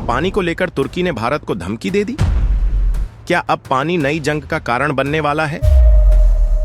पानी को लेकर तुर्की ने भारत को धमकी दे दी? क्या अब पानी नई जंग का कारण बनने वाला है?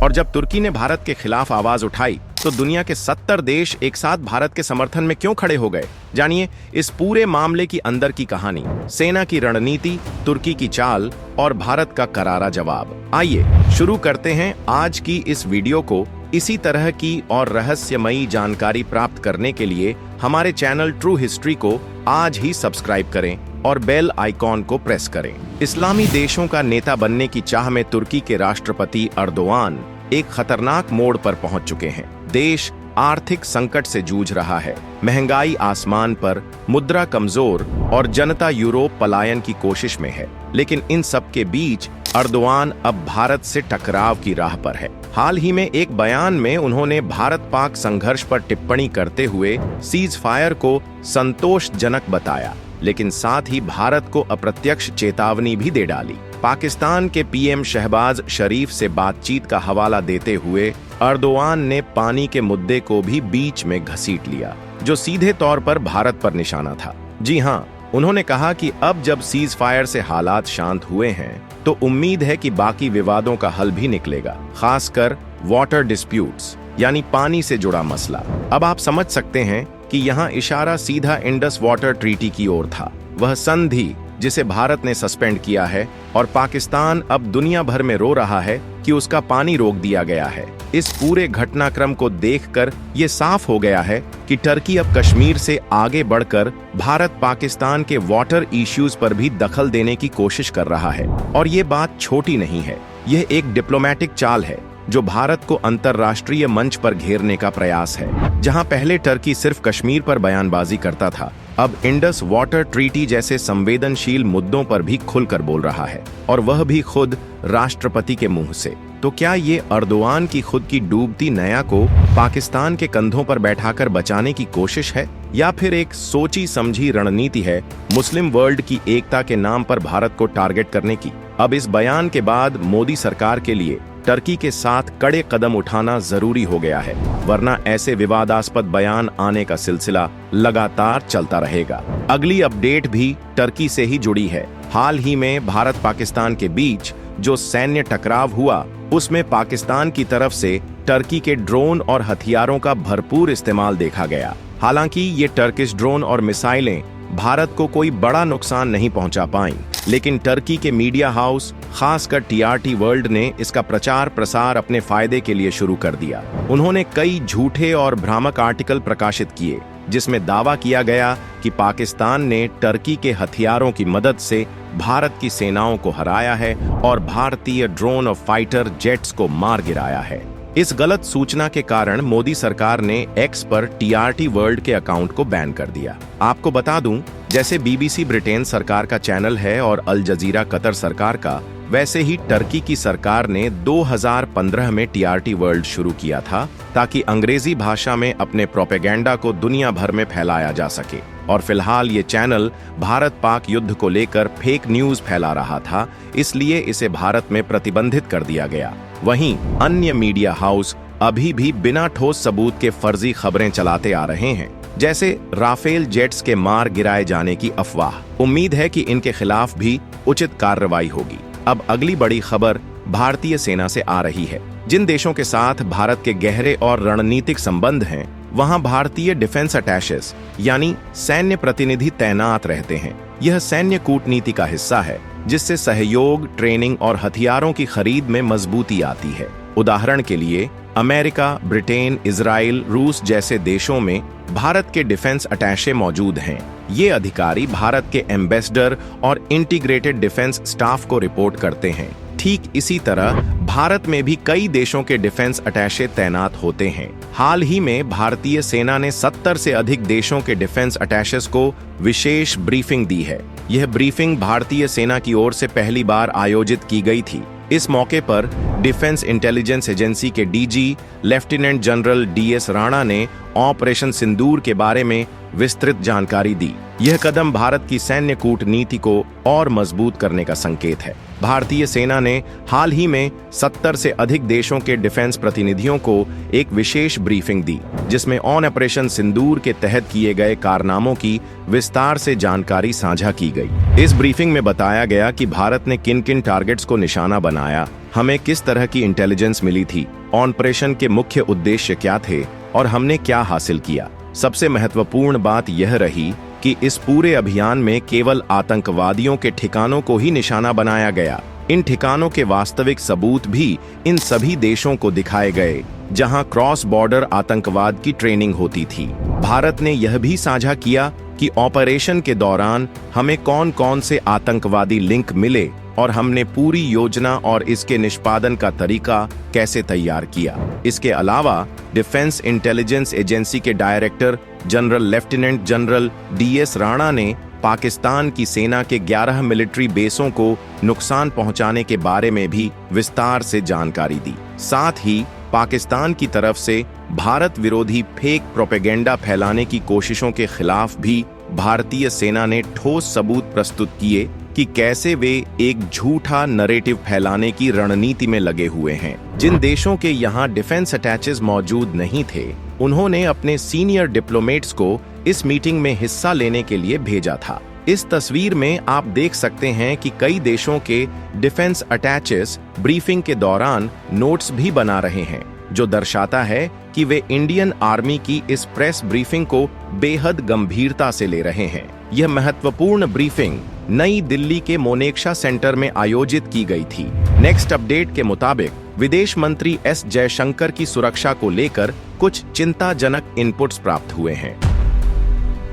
और जब तुर्की ने भारत के खिलाफ आवाज उठाई तो दुनिया के 70 देश एक साथ भारत के समर्थन में क्यों खड़े हो गए? जानिए इस पूरे मामले की अंदर की कहानी, सेना की रणनीति, तुर्की की चाल और भारत का करारा जवाब। आइए शुरू करते हैं आज की इस वीडियो को। इसी तरह की और रहस्यमयी जानकारी प्राप्त करने के लिए हमारे चैनल ट्रू हिस्ट्री को आज ही सब्सक्राइब करें और बेल आइकॉन को प्रेस करें। इस्लामी देशों का नेता बनने की चाह में तुर्की के राष्ट्रपति अर्दोआन एक खतरनाक मोड़ पर पहुंच चुके हैं। देश आर्थिक संकट से जूझ रहा है, महंगाई आसमान पर, मुद्रा कमजोर और जनता यूरोप पलायन की कोशिश में है। लेकिन इन सब के बीच अर्दोआन अब भारत से टकराव की राह पर है। हाल ही में एक बयान में उन्होंने भारत पाक संघर्ष पर टिप्पणी करते हुए सीज फायर को संतोषजनक बताया, लेकिन साथ ही भारत को अप्रत्यक्ष चेतावनी भी दे डाली। पाकिस्तान के पीएम शहबाज शरीफ से बातचीत का हवाला देते हुए अर्दोआन ने पानी के मुद्दे को भी बीच में घसीट लिया, जो सीधे तौर पर भारत पर निशाना था। जी हाँ, उन्होंने कहा कि अब जब सीज फायर से हालात शांत हुए हैं तो उम्मीद है कि बाकी विवादों का हल भी निकलेगा, खासकर वाटर डिस्प्यूट्स यानी पानी से जुड़ा मसला। अब आप समझ सकते हैं कि यहाँ इशारा सीधा इंडस वाटर ट्रीटी की ओर था, वह संधि जिसे भारत ने सस्पेंड किया है और पाकिस्तान अब दुनिया भर में रो रहा है कि उसका पानी रोक दिया गया है। इस पूरे घटनाक्रम को देखकर ये साफ हो गया है कि टर्की अब कश्मीर से आगे बढ़कर भारत पाकिस्तान के वाटर इश्यूज पर भी दखल देने की कोशिश कर रहा है। और ये बात छोटी नहीं है, यह एक डिप्लोमेटिक चाल है जो भारत को अंतर्राष्ट्रीय मंच पर घेरने का प्रयास है। जहां पहले टर्की सिर्फ कश्मीर पर बयानबाजी करता था, अब इंडस वाटर ट्रीटी जैसे संवेदनशील मुद्दों पर भी खुलकर बोल रहा है, और वह भी खुद राष्ट्रपति के मुंह से। तो क्या ये अर्दोआन की खुद की डूबती नया को पाकिस्तान के कंधों पर बैठाकर बचाने की कोशिश है, या फिर एक सोची समझी रणनीति है मुस्लिम वर्ल्ड की एकता के नाम पर भारत को टारगेट करने की? अब इस बयान के बाद मोदी सरकार के लिए टर्की के साथ कड़े कदम उठाना जरूरी हो गया है, वरना ऐसे विवादास्पद बयान आने का सिलसिला लगातार चलता रहेगा। अगली अपडेट भी टर्की से ही जुड़ी है। हाल ही में भारत पाकिस्तान के बीच जो सैन्य टकराव हुआ, उसमें पाकिस्तान की तरफ से टर्की के ड्रोन और हथियारों का भरपूर इस्तेमाल देखा गया। हालांकि ये टर्किश ड्रोन और मिसाइलें भारत को कोई बड़ा नुकसान नहीं पहुंचा पाईं, लेकिन टर्की के मीडिया हाउस, खासकर टीआरटी वर्ल्ड ने इसका प्रचार प्रसार अपने फायदे के लिए शुरू कर दिया। उन्होंने कई झूठे और भ्रामक आर्टिकल प्रकाशित किए जिसमें दावा किया गया कि पाकिस्तान ने टर्की के हथियारों की मदद से भारत की सेनाओं को हराया है और भारतीय ड्रोन और फाइटर जेट्स को मार गिराया है। इस गलत सूचना के कारण मोदी सरकार ने एक्स पर टीआरटी वर्ल्ड के अकाउंट को बैन कर दिया। आपको बता दूं, जैसे बीबीसी ब्रिटेन सरकार का चैनल है और अल जजीरा कतर सरकार का, वैसे ही टर्की की सरकार ने 2015 में टीआरटी वर्ल्ड शुरू किया था ताकि अंग्रेजी भाषा में अपने प्रोपेगेंडा को दुनिया भर में फैलाया जा सके। और फिलहाल ये चैनल भारत पाक युद्ध को लेकर फेक न्यूज फैला रहा था, इसलिए इसे भारत में प्रतिबंधित कर दिया गया। वहीं अन्य मीडिया हाउस अभी भी बिना ठोस सबूत के फर्जी खबरें चलाते आ रहे हैं, जैसे राफेल जेट्स के मार गिराए जाने की अफवाह। उम्मीद है कि इनके खिलाफ भी उचित कार्रवाई होगी। अब अगली बड़ी खबर भारतीय सेना से आ रही है। जिन देशों के साथ भारत के गहरे और रणनीतिक संबंध हैं, वहां भारतीय डिफेंस अटैशेस यानी सैन्य प्रतिनिधि तैनात रहते हैं। यह सैन्य कूटनीति का हिस्सा है जिससे सहयोग, ट्रेनिंग और हथियारों की खरीद में मजबूती आती है। उदाहरण के लिए अमेरिका, ब्रिटेन, इजराइल, रूस जैसे देशों में भारत के डिफेंस अटैशे मौजूद हैं। ये अधिकारी भारत के एम्बेसडर और इंटीग्रेटेड डिफेंस स्टाफ को रिपोर्ट करते हैं। ठीक इसी तरह भारत में भी कई देशों के डिफेंस अटैशे तैनात होते हैं। हाल ही में भारतीय सेना ने 70 से अधिक देशों के डिफेंस अटैशेस को विशेष ब्रीफिंग दी है। यह ब्रीफिंग भारतीय सेना की ओर से पहली बार आयोजित की गई थी। इस मौके पर डिफेंस इंटेलिजेंस एजेंसी के DG lieutenant general DS Rana ने ऑपरेशन सिंदूर के बारे में विस्तृत जानकारी दी। यह कदम भारत की सैन्य कूटनीति को और मजबूत करने का संकेत है। भारतीय सेना ने हाल ही में 70 से अधिक देशों के डिफेंस प्रतिनिधियों को एक विशेष ब्रीफिंग दी, जिसमें ऑपरेशन सिंदूर के तहत किए गए कारनामों की विस्तार से जानकारी साझा की गई। इस ब्रीफिंग में बताया गया कि भारत ने किन किन टारगेट्स को निशाना बनाया, हमें किस तरह की इंटेलिजेंस मिली थी, ऑपरेशन के मुख्य उद्देश्य क्या थे और हमने क्या हासिल किया। सबसे महत्वपूर्ण बात यह रही कि इस पूरे अभियान में केवल आतंकवादियों के ठिकानों को ही निशाना बनाया गया। इन ठिकानों के वास्तविक सबूत भी इन सभी देशों को दिखाए गए जहां क्रॉस बॉर्डर आतंकवाद की ट्रेनिंग होती थी। भारत ने यह भी साझा किया कि ऑपरेशन के दौरान हमें कौन कौन से आतंकवादी लिंक मिले और हमने पूरी योजना और इसके निष्पादन का तरीका कैसे तैयार किया। इसके अलावा डिफेंस इंटेलिजेंस एजेंसी के director general lieutenant general DS Rana ने पाकिस्तान की सेना के 11 मिलिट्री बेसों को नुकसान पहुंचाने के बारे में भी विस्तार से जानकारी दी। साथ ही पाकिस्तान की तरफ से भारत विरोधी फेक प्रोपेगेंडा फैलाने की कोशिशों के खिलाफ भी भारतीय सेना ने ठोस सबूत प्रस्तुत किए कि कैसे वे एक झूठा नरेटिव फैलाने की रणनीति में लगे हुए हैं। जिन देशों के यहाँ डिफेंस अटैचेस मौजूद नहीं थे, उन्होंने अपने सीनियर डिप्लोमेट्स को इस मीटिंग में हिस्सा लेने के लिए भेजा था। इस तस्वीर में आप देख सकते हैं कि कई देशों के डिफेंस अटैचेस ब्रीफिंग के दौरान नोट्स भी बना रहे हैं, जो दर्शाता है कि वे इंडियन आर्मी की इस प्रेस ब्रीफिंग को बेहद गंभीरता से ले रहे हैं। यह महत्वपूर्ण ब्रीफिंग नई दिल्ली के मोनेक्शा सेंटर में आयोजित की गई थी। नेक्स्ट अपडेट के मुताबिक विदेश मंत्री S जयशंकर की सुरक्षा को लेकर कुछ चिंताजनक इनपुट्स प्राप्त हुए हैं,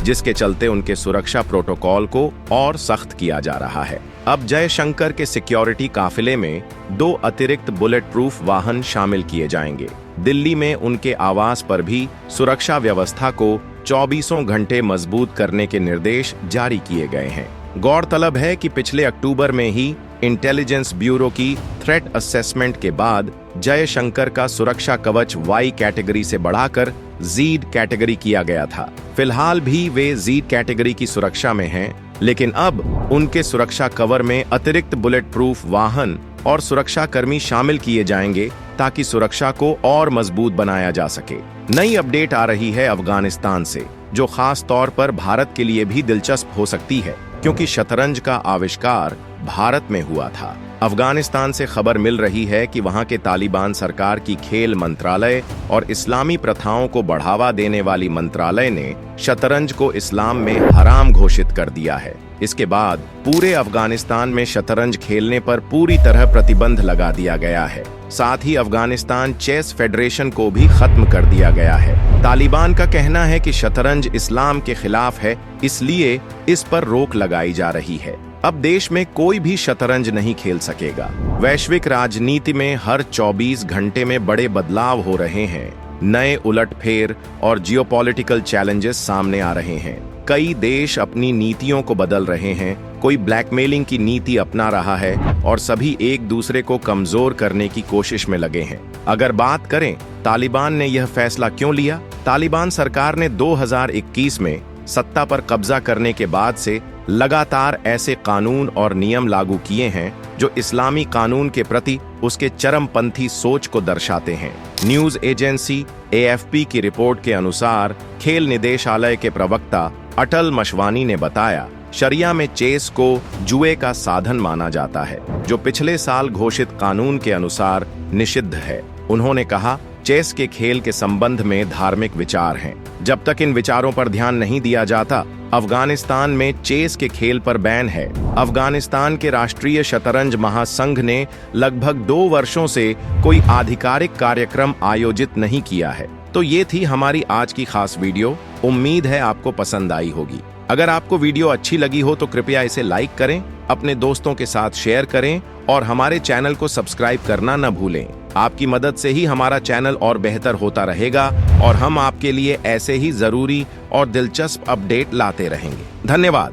जिसके चलते उनके सुरक्षा प्रोटोकॉल को और सख्त किया जा रहा है। अब जयशंकर के सिक्योरिटी काफिले में 2 अतिरिक्त बुलेट प्रूफ वाहन शामिल किए जाएंगे। दिल्ली में उनके आवास पर भी सुरक्षा व्यवस्था को 24 घंटे मजबूत करने के निर्देश जारी किए गए हैं। गौरतलब है कि पिछले अक्टूबर में ही इंटेलिजेंस ब्यूरो की थ्रेट असेसमेंट के बाद जयशंकर का सुरक्षा कवच Y कैटेगरी से बढ़ाकर Z कैटेगरी किया गया था। फिलहाल भी वे Z कैटेगरी की सुरक्षा में हैं, लेकिन अब उनके सुरक्षा कवर में अतिरिक्त बुलेट प्रूफ वाहन और सुरक्षा कर्मी शामिल किए जाएंगे ताकि सुरक्षा को और मजबूत बनाया जा सके। नई अपडेट आ रही है अफगानिस्तान से, जो खास तौर पर भारत के लिए भी दिलचस्प हो सकती है, क्योंकि शतरंज का आविष्कार भारत में हुआ था। अफगानिस्तान से खबर मिल रही है कि वहां के तालिबान सरकार की खेल मंत्रालय और इस्लामी प्रथाओं को बढ़ावा देने वाली मंत्रालय ने शतरंज को इस्लाम में हराम घोषित कर दिया है। इसके बाद पूरे अफगानिस्तान में शतरंज खेलने पर पूरी तरह प्रतिबंध लगा दिया गया है। साथ ही अफगानिस्तान चेस फेडरेशन को भी खत्म कर दिया गया है। तालिबान का कहना है कि शतरंज इस्लाम के खिलाफ है, इसलिए इस पर रोक लगाई जा रही है। अब देश में कोई भी शतरंज नहीं खेल सकेगा। वैश्विक राजनीति में हर 24 घंटे में बड़े बदलाव हो रहे हैं। नए उलटफेर और जियोपॉलिटिकल चैलेंजेस सामने आ रहे हैं। कई देश अपनी नीतियों को बदल रहे हैं, कोई ब्लैकमेलिंग की नीति अपना रहा है और सभी एक दूसरे को कमजोर करने की कोशिश में लगे हैं। अगर बात करें तालिबान ने यह फैसला क्यों लिया, तालिबान सरकार ने 2021 में सत्ता पर कब्जा करने के बाद से लगातार ऐसे कानून और नियम लागू किए हैं जो इस्लामी कानून के प्रति उसके चरमपंथी सोच को दर्शाते हैं। न्यूज एजेंसी AFP की रिपोर्ट के अनुसार खेल निदेशालय के प्रवक्ता अटल मशवानी ने बताया, शरिया में चेस को जुए का साधन माना जाता है, जो पिछले साल घोषित कानून के अनुसार निषिद्ध है। उन्होंने कहा, चेस के खेल के संबंध में धार्मिक विचार हैं। जब तक इन विचारों पर ध्यान नहीं दिया जाता, अफगानिस्तान में चेस के खेल पर बैन है। अफगानिस्तान के राष्ट्रीय शतरंज महासंघ ने लगभग 2 वर्षों से कोई आधिकारिक कार्यक्रम आयोजित नहीं किया है। तो ये थी हमारी आज की खास वीडियो। उम्मीद है आपको पसंद आई होगी। अगर आपको वीडियो अच्छी लगी हो तो कृपया इसे लाइक करें, अपने दोस्तों के साथ शेयर करें और हमारे चैनल को सब्सक्राइब करना न भूलें। आपकी मदद से ही हमारा चैनल और बेहतर होता रहेगा और हम आपके लिए ऐसे ही जरूरी और दिलचस्प अपडेट लाते रहेंगे। धन्यवाद।